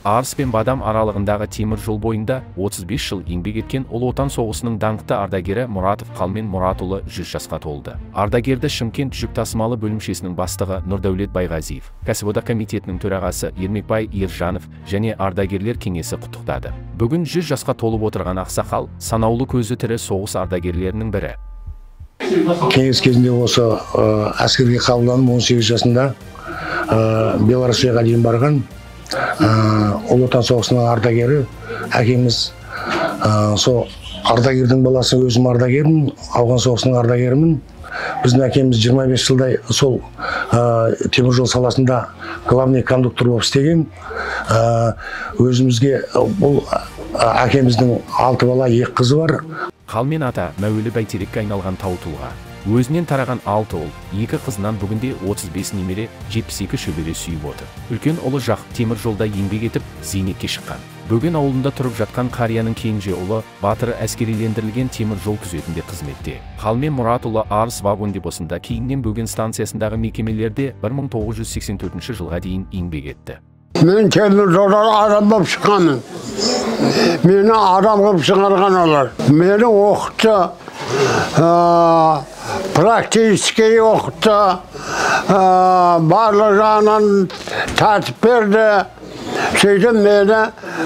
Арыс пен Бадам аралығындағы темір жол бойында 35 жыл еңбек еткен Ұлы Отан соғысының даңқты ардагері Мұратов Қалмен Мұратұлы 100 жасқа толды. Ардагерді Шымкент жүк тасымалы бөлімшесінің бастығы Нұрдәулет Байғазиев, кәсіподақ комитетінің төрағасы Ермекбай Ержанов және ардагерлер кеңесі құттықтады. Бүгін 100 жасқа толып отырған ақсақал санаулы көзі тірі соғыс ардагерлерінің бірі. Кеңес кезінде осы әскерге қабылданып 18 жасында Белоруссияға дейін барған Ұлы Отан соғысының ардагері әкеміз. Сол ардагердің баласы, өзім ардагермін, ауған соғысының ардагерімін. Біздің әкеміз 25 жылдай сол темір жол саласында главный кондуктор болып істеген. Өзімізге бұл әкеміздің 6 бала, 2 қызы бар. Қалмен ата мәуелі бәйтерекке айналған тау тұлға. Өзінен тараған 6 ұл, 2 қызынан бүгінде 35 немере, 72 шөбере сүйіп отыр. Үлкен ұлы Жақып темір жолда еңбек етіп, зейнетке шыққан. Бөген ауылында тұрып жатқан қарияның кенже ұлы Батыры әскерилендірілген темір жол күзетінде қызметте. Қалмен Мұратұлы Арыс вагон депосында, кейіннен Бөген станциясындағы мекемелерде 1984 жылға дейін еңбек етті. Мен темір жолдан адам болып шыққанмын. Мені адам болып шығарған олар. Мені оқытты, практически оқытты, барлық жағынан тәртіп берді. Сөйтіп мені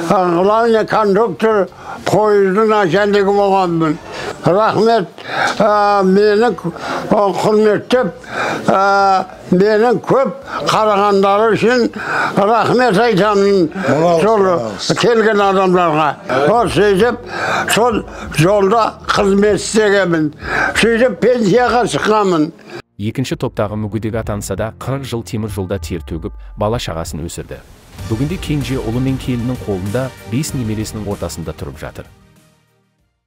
главный кондуктор пойыздың начальнигі болғанмын. Рахмет, мені құрметтеп, менің көп қарағандары үшін рахмет айтамын келген адамдарға. Сөйтіп, сол жолда қызмет істегенмін. Сөйтіп, пенсияға шыққанмын. Екінші топтағы мүгедек атанса да 40 жыл темір жолда тер төгіп, бала шағасын өсірді. Бүгінде кенже ұлы мен келіннің қолында 5 немересінің ортасында тұрып жатыр.